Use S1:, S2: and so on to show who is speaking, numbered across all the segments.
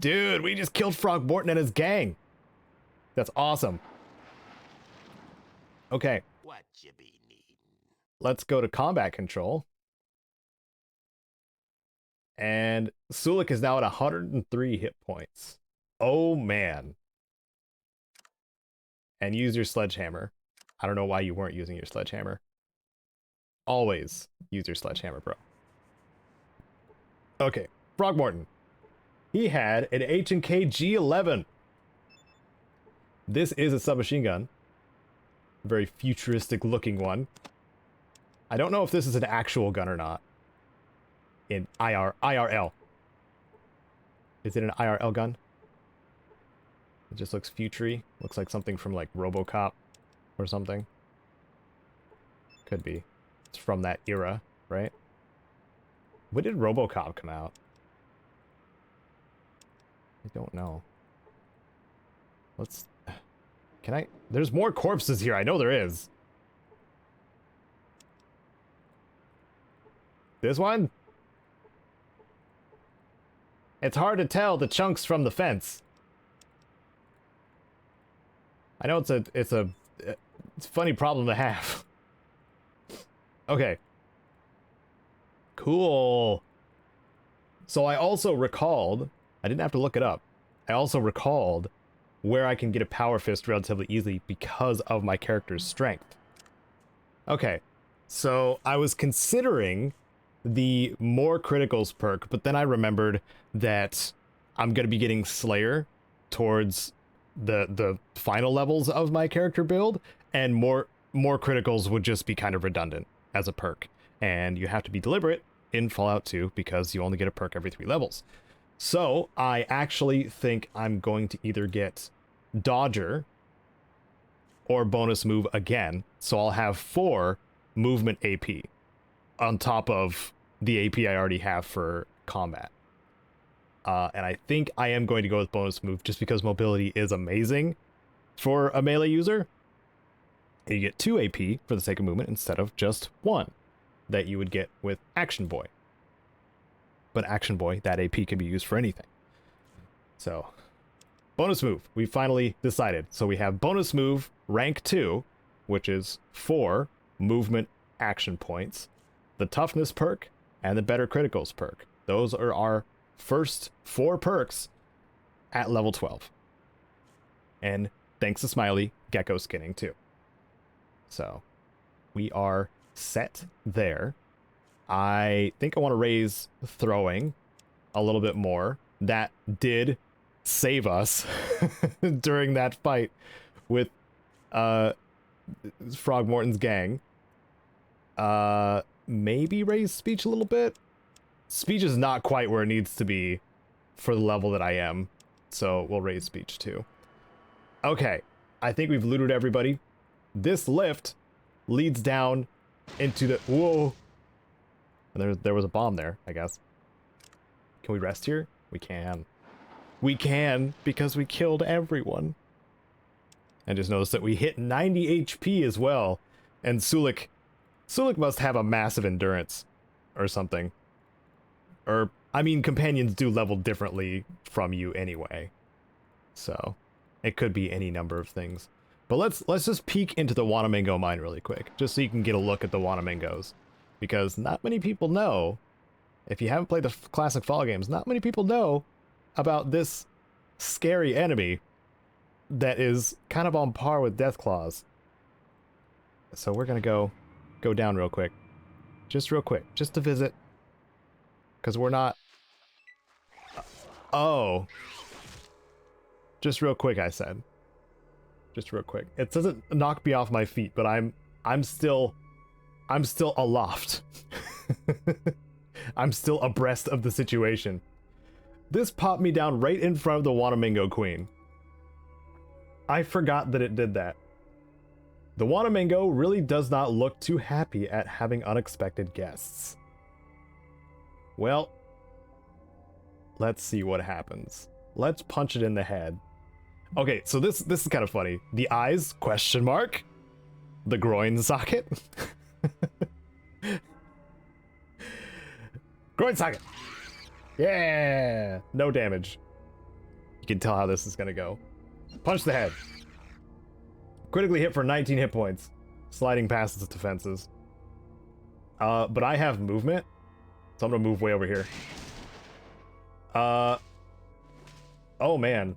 S1: Dude, we just killed Frog Morton and his gang. That's awesome. Okay.
S2: What you be needing?
S1: Let's go to combat control. And Sulik is now at 103 hit points. Oh, man. And use your sledgehammer. I don't know why you weren't using your sledgehammer. Always use your sledgehammer, bro. Okay, Frog Morton. He had an H&K G11. This is a submachine gun. A very futuristic looking one. I don't know if this is an actual gun or not. In IRL. Is it an IRL gun? It just looks futury. Looks like something from like RoboCop or something. Could be. It's from that era, right? When did RoboCop come out? I don't know. Let's... Can I... There's more corpses here. I know there is. This one? It's hard to tell the chunks from the fence. I know it's a funny problem to have. Okay. Cool. So I also recalled, I didn't have to look it up. I also recalled where I can get a power fist relatively easily because of my character's strength. Okay. So I was considering the more criticals perk, but then I remembered that I'm going to be getting Slayer towards the final levels of my character build, and more criticals would just be kind of redundant as a perk. And you have to be deliberate in Fallout 2 because you only get a perk every 3 levels. So I actually think I'm going to either get Dodger or bonus move again. So I'll have 4 movement AP on top of the AP I already have for combat. And I think I am going to go with bonus move just because mobility is amazing for a melee user. And you get 2 AP for the sake of movement instead of just 1 that you would get with Action Boy. But Action Boy, that AP can be used for anything. So, bonus move. We finally decided. So we have bonus move rank 2, which is 4 movement action points, the toughness perk, and the better criticals perk. Those are our first 4 perks at level 12. And thanks to Smiley, Gecko skinning too. So, we are set there. I think I want to raise throwing a little bit more. That did save us during that fight with Frog Morton's gang. Maybe raise speech a little bit. Speech is not quite where it needs to be for the level that I am, so we'll raise speech too. Okay, I think we've looted everybody. This lift leads down into the... Whoa! And there was a bomb there, I guess. Can we rest here? We can. We can, because we killed everyone. And just notice that we hit 90 HP as well. And Sulik must have a massive endurance or something. Or, I mean, companions do level differently from you anyway. So, it could be any number of things. But let's just peek into the Wanamingo mine really quick, just so you can get a look at the Wanamingos. Because not many people know, if you haven't played the classic Fall games, not many people know about this scary enemy that is kind of on par with Deathclaws. So we're gonna go down real quick. Just real quick, just to visit. Because we're not... Oh. Just real quick, I said. Just real quick. It doesn't knock me off my feet, but I'm still aloft. I'm still abreast of the situation. This popped me down right in front of the Wanamingo Queen. I forgot that it did that. The Wanamingo really does not look too happy at having unexpected guests. Well, let's see what happens. Let's punch it in the head. Okay, so this is kind of funny. The eyes, question mark. The groin socket. Groin socket. Yeah, no damage. can tell how this is gonna go. Punch the head. Critically hit for 19 hit points. Sliding past its defenses. But I have movement, so I'm gonna move way over here. Oh man.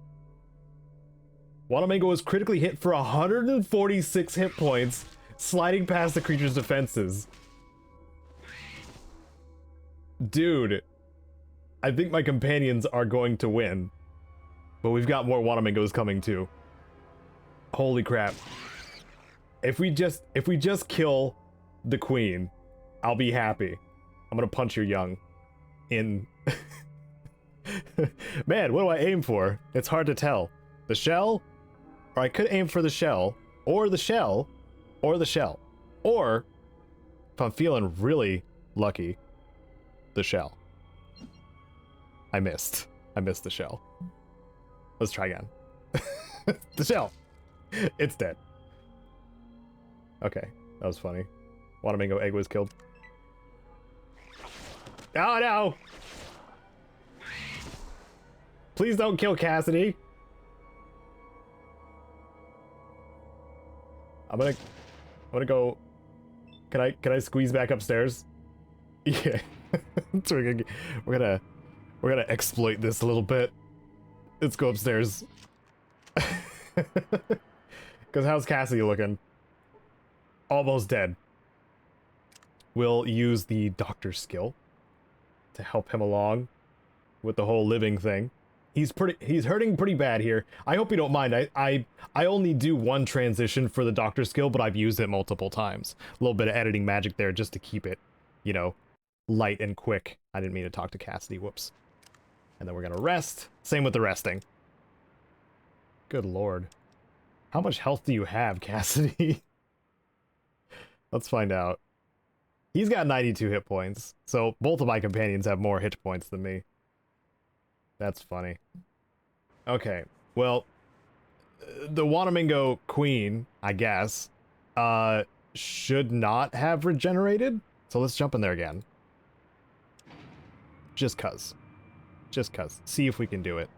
S1: Wanamingo was critically hit for 146 hit points, sliding past the creature's defenses. Dude, I think my companions are going to win. But we've got more Wanamingos coming too. Holy crap. If we just kill the queen, I'll be happy. I'm gonna punch your young in. Man, what do I aim for? It's hard to tell. The shell? Or I could aim for the shell, or the shell, or the shell. Or, if I'm feeling really lucky, the shell. I missed. I missed the shell. Let's try again. The shell. It's dead. Okay, that was funny. Wanamingo egg was killed. Oh no! Please don't kill Cassidy. I'm gonna go. Can I squeeze back upstairs? Yeah. So we're gonna exploit this a little bit. Let's go upstairs. Because how's Cassidy looking? Almost dead. We'll use the doctor's skill to help him along with the whole living thing. He's hurting pretty bad here. I hope you don't mind. I only do one transition for the doctor skill, but I've used it multiple times. A little bit of editing magic there just to keep it, you know, light and quick. I didn't mean to talk to Cassidy. Whoops. And then we're gonna rest. Same with the resting. Good lord. How much health do you have, Cassidy? Let's find out. He's got 92 hit points, so both of my companions have more hit points than me. That's funny. Okay, well, the Wanamingo queen, I guess, should not have regenerated. So let's jump in there again. Just cuz. Just cuz. See if we can do it.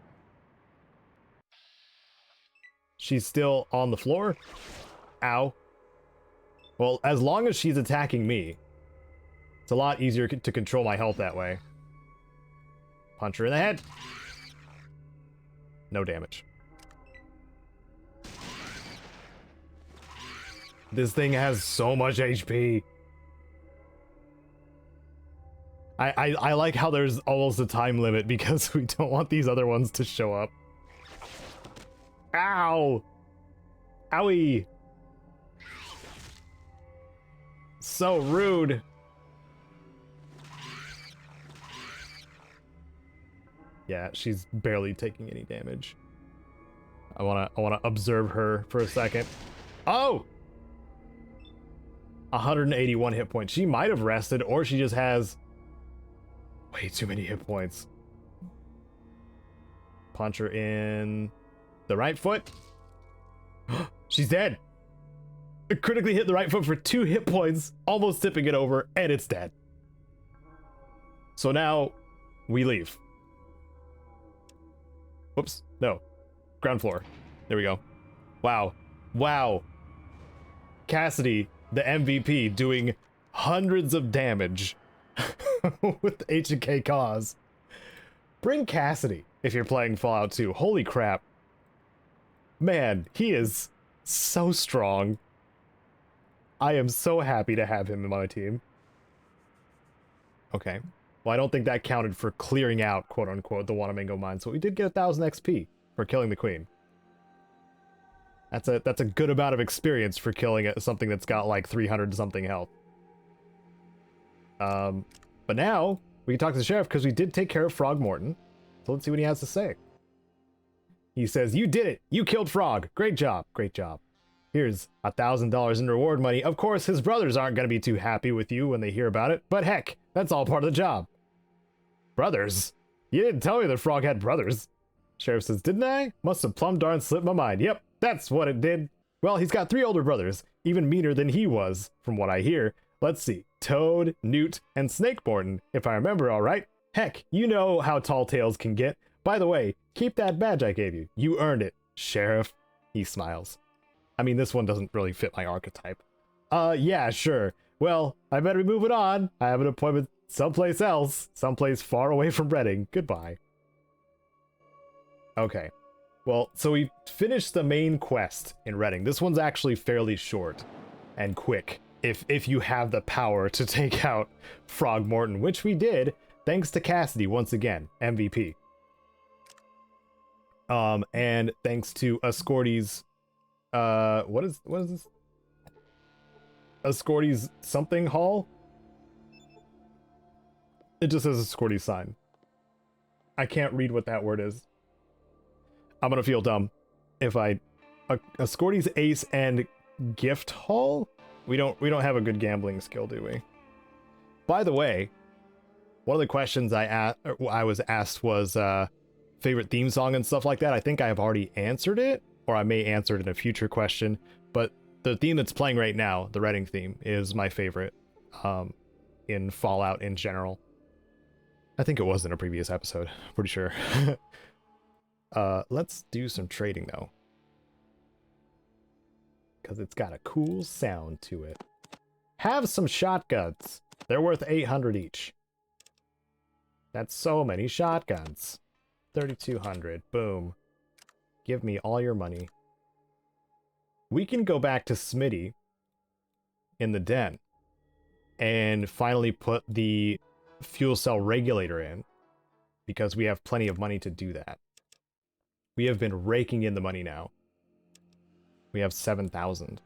S1: She's still on the floor. Ow. Well, as long as she's attacking me, it's a lot easier to control my health that way. Punch her in the head. No damage. This thing has so much HP. I like how there's almost a time limit because we don't want these other ones to show up. Ow! Owie! So rude. Yeah, she's barely taking any damage. I wanna observe her for a second. Oh! 181 hit points. She might have rested, or she just has way too many hit points. Punch her in the right foot. She's dead. It critically hit the right foot for 2 hit points, almost tipping it over, and it's dead. So now we leave. Whoops, no. Ground floor. There we go. Wow. Wow. Cassidy, the MVP, doing hundreds of damage with H&K cause. Bring Cassidy if you're playing Fallout 2. Holy crap. Man, he is so strong. I am so happy to have him in my team. Okay. Well, I don't think that counted for clearing out, quote-unquote, the Wanamingo mine, so we did get 1,000 XP for killing the queen. That's a good amount of experience for killing something that's got like 300-something health. But now, we can talk to the sheriff because we did take care of Frog Morton. So let's see what he has to say. He says, "You did it! You killed Frog! Great job! Great job. Here's $1,000 in reward money. Of course, his brothers aren't going to be too happy with you when they hear about it, but heck, that's all part of the job." Brothers? You didn't tell me the frog had brothers. Sheriff says, "Didn't I? Must have plumb darn slipped my mind. Yep, that's what it did. Well, he's got 3 older brothers, even meaner than he was, from what I hear. Let's see, Toad, Newt, and Snake Morton, if I remember all right. Heck, you know how tall tales can get, By the way, keep that badge I gave you. You earned it, Sheriff. He smiles. I mean, this one doesn't really fit my archetype. Yeah, sure. Well, I better be moving on. I have an appointment someplace else. Someplace far away from Reading. Goodbye. Okay. Well, so we finished the main quest in Reading. This one's actually fairly short and quick. If you have the power to take out Frogmorton, which we did, thanks to Cassidy once again, MVP. And thanks to Ascordy's, what is this? Ascordy's something hall? It just says Ascordy's sign. I can't read what that word is. I'm gonna feel dumb if I Ascordy's ace and gift hall. We don't have a good gambling skill, do we? By the way, one of the questions I was asked was favorite theme song and stuff like that. I think I have already answered it, or I may answer it in a future question. But the theme that's playing right now, the Reading theme, is my favorite in Fallout in general. I think it was in a previous episode. Pretty sure. Let's do some trading though, because it's got a cool sound to it. Have some shotguns. They're worth 800 each. That's so many shotguns. 3,200. Boom. Give me all your money. We can go back to Smitty in the den and finally put the fuel cell regulator in, because we have plenty of money to do that. We have been raking in the money now. We have 7,000.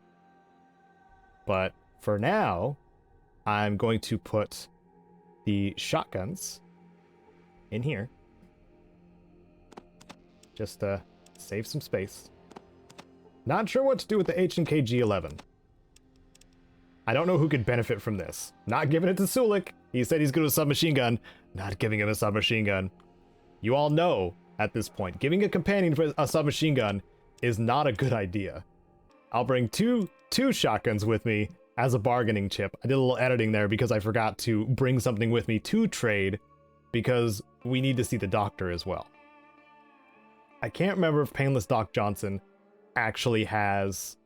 S1: But for now, I'm going to put the shotguns in here. Just to save some space. Not sure what to do with the H&K G11. I don't know who could benefit from this. Not giving it to Sulik. He said he's good with a submachine gun. Not giving him a submachine gun. You all know at this point, giving a companion for a submachine gun is not a good idea. I'll bring two shotguns with me as a bargaining chip. I did a little editing there because I forgot to bring something with me to trade, because we need to see the doctor as well. I can't remember if Painless Doc Johnson actually has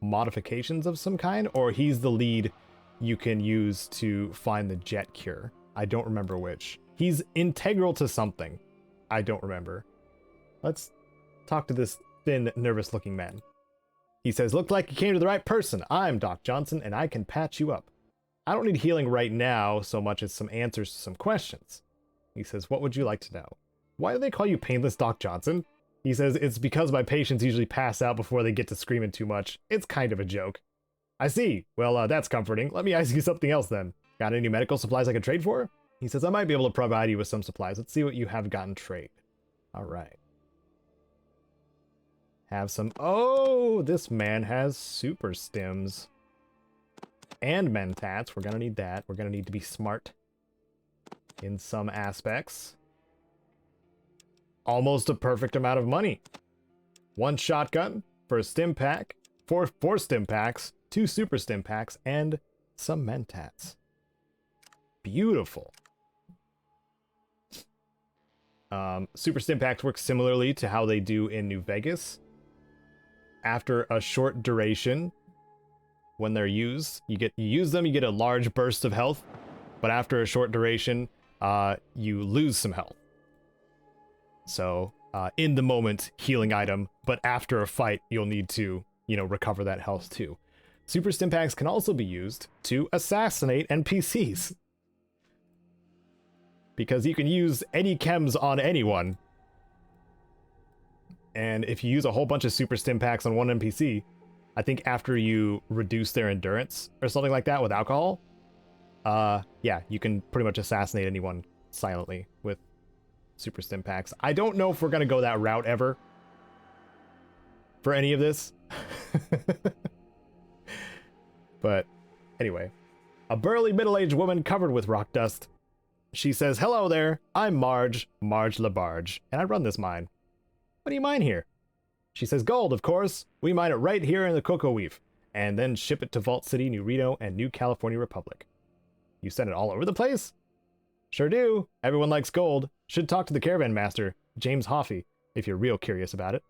S1: modifications of some kind, or he's the lead you can use to find the jet cure. I don't remember which. He's integral to something. I don't remember. Let's talk to this thin, nervous-looking man. He says, "Looked like you came to the right person. I'm Doc Johnson, and I can patch you up. I don't need healing right now so much as some answers to some questions." He says, "What would you like to know?" "Why do they call you Painless Doc Johnson?" He says, "It's because my patients usually pass out before they get to screaming too much. It's kind of a joke." "I see. Well, that's comforting. Let me ask you something else then. Got any medical supplies I could trade for?" He says, "I might be able to provide you with some supplies. Let's see what you have gotten trade." All right. Have some... Oh, this man has super stims. And mentats. We're going to need that. We're going to need to be smart in some aspects. Almost a perfect amount of money. 1 shotgun for a stim pack. 4 stim packs. 2 super stim packs. And some mentats. Beautiful. Super stim packs work similarly to how they do in New Vegas. After a short duration, when they're used, you use them, you get a large burst of health, but after a short duration, you lose some health. So, in the moment, healing item, but after a fight, you'll need to, recover that health too. Super stim packs can also be used to assassinate NPCs. Because you can use any chems on anyone. And if you use a whole bunch of super stim packs on one NPC, I think after you reduce their endurance or something like that with alcohol, yeah, you can pretty much assassinate anyone silently with super stim packs. I don't know if we're going to go that route ever for any of this. But anyway, a burly middle-aged woman covered with rock dust. She says, "Hello there, I'm Marge LaBarge, and I run this mine." "What do you mine here?" She says, "Gold, of course. We mine it right here in the Cocoa Weave, and then ship it to Vault City, New Reno, and New California Republic." "You send it all over the place?" Sure do. Everyone likes gold. Should talk to the caravan master, James Hoffey, if you're real curious about it.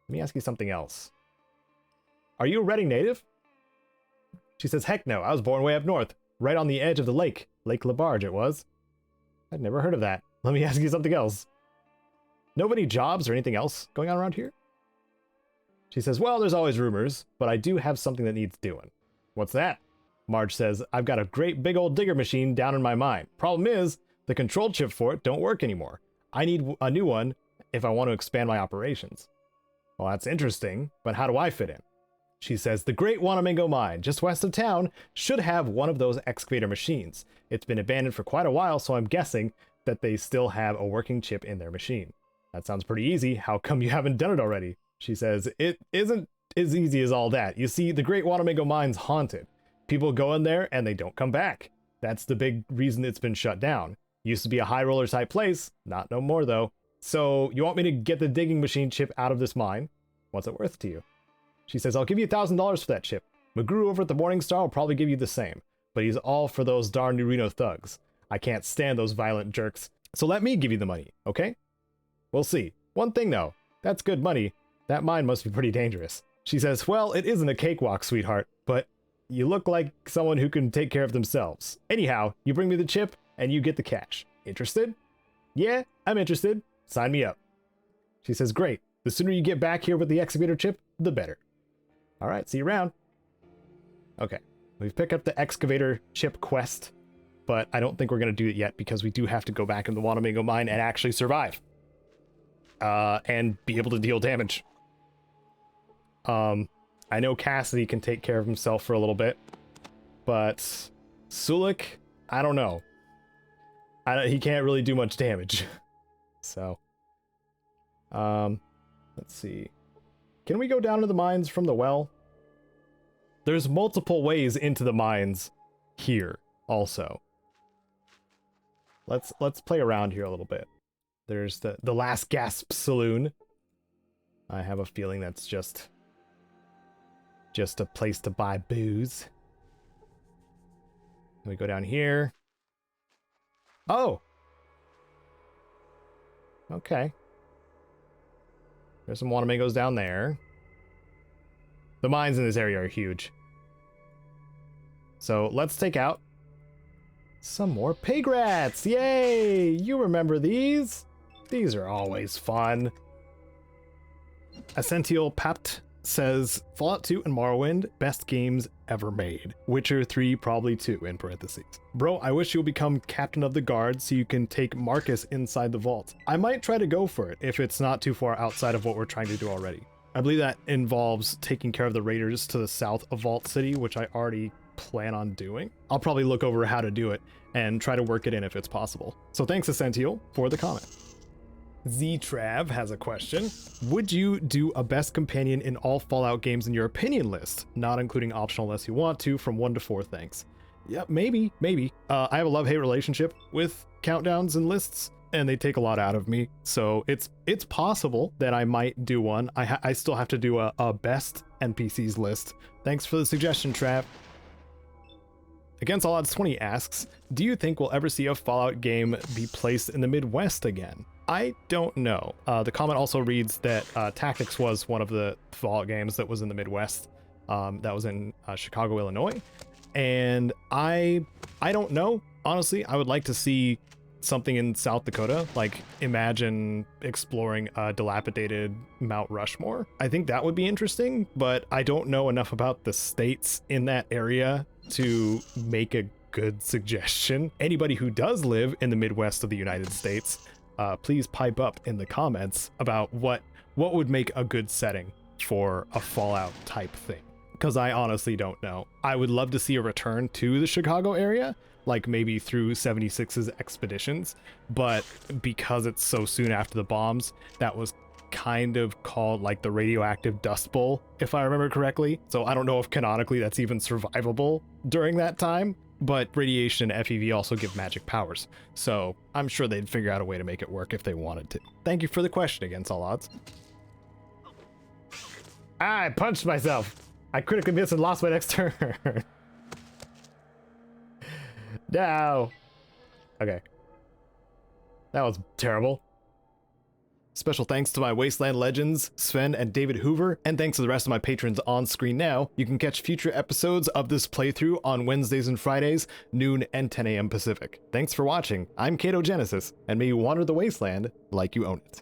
S1: Let me ask you something else. Are you a Reading native? She says, heck no, I was born way up north, right on the edge of the lake. Lake Labarge it was. I'd never heard of that. Let me ask you something else. Know of any jobs or anything else going on around here? She says, well, there's always rumors, but I do have something that needs doing. What's that? Marge says, I've got a great big old digger machine down in my mine. Problem is, the control chip for it don't work anymore. I need a new one if I want to expand my operations. Well, that's interesting, but how do I fit in? She says, the Great Wanamingo Mine, just west of town, should have one of those excavator machines. It's been abandoned for quite a while, so I'm guessing that they still have a working chip in their machine. That sounds pretty easy. How come you haven't done it already? She says, it isn't as easy as all that. You see, the Great Wanamingo Mine's haunted. People go in there and they don't come back. That's the big reason it's been shut down. Used to be a high roller type place, not no more though. So you want me to get the digging machine chip out of this mine? What's it worth to you? She says, I'll give you $1,000 for that chip. McGrew over at the Morningstar will probably give you the same, but he's all for those darn New Reno thugs. I can't stand those violent jerks. So let me give you the money, okay? We'll see. One thing though, that's good money. That mine must be pretty dangerous. She says, well, it isn't a cakewalk, sweetheart, but you look like someone who can take care of themselves. Anyhow, you bring me the chip and you get the cash. Interested? Yeah, I'm interested. Sign me up. She says, great. The sooner you get back here with the excavator chip, the better. All right, see you around. Okay, we've picked up the excavator chip quest, but I don't think we're going to do it yet because we do have to go back in the Wanamingo mine and actually survive. And be able to deal damage. I know Cassidy can take care of himself for a little bit, but Sulik, I don't know. He can't really do much damage. So, let's see. Can we go down to the mines from the well? There's multiple ways into the mines here also. Let's play around here a little bit. There's the Last Gasp Saloon. I have a feeling that's just a place to buy booze. Let me go down here. Oh! Okay. There's some Wanamingos down there. The mines in this area are huge. So let's take out some more pig rats. Yay! You remember these? These are always fun. Essential Papt says, Fallout 2 and Morrowind, best games ever made. Witcher 3 probably too, in parentheses. Bro, I wish you'll become captain of the guard so you can take Marcus inside the vault. I might try to go for it if it's not too far outside of what we're trying to do already. I believe that involves taking care of the raiders to the south of Vault City, which I already plan on doing. I'll probably look over how to do it and try to work it in if it's possible. So thanks, Essential, for the comment. Z-Trav has a question. Would you do a best companion in all Fallout games in your opinion list? Not including optional unless you want to, from 1 to 4, thanks. Yeah, maybe. I have a love-hate relationship with countdowns and lists, and they take a lot out of me. So it's possible that I might do one. I still have to do a best NPCs list. Thanks for the suggestion, Trav. Against All Odds 20 asks, do you think we'll ever see a Fallout game be placed in the Midwest again? I don't know. The comment also reads that Tactics was one of the Fallout games that was in the Midwest. That was in Chicago, Illinois. And I don't know. Honestly, I would like to see something in South Dakota. Like, imagine exploring a dilapidated Mount Rushmore. I think that would be interesting, but I don't know enough about the states in that area to make a good suggestion. Anybody who does live in the Midwest of the United States, please pipe up in the comments about what would make a good setting for a Fallout type thing, because I honestly don't know. I would love to see a return to the Chicago area, like maybe through 76's expeditions, but because it's so soon after the bombs, that was kind of called like the radioactive dust bowl, if I remember correctly. So I don't know if canonically that's even survivable during that time. But radiation and FEV also give magic powers, so I'm sure they'd figure out a way to make it work if they wanted to. Thank you for the question, Against All Odds. I punched myself. I critically missed and lost my next turn. No. Okay. That was terrible. Special thanks to my Wasteland legends, Sven and David Hoover, and thanks to the rest of my patrons on screen now. You can catch future episodes of this playthrough on Wednesdays and Fridays, noon and 10 a.m. Pacific. Thanks for watching. I'm Caedo Genesis, and may you wander the wasteland like you own it.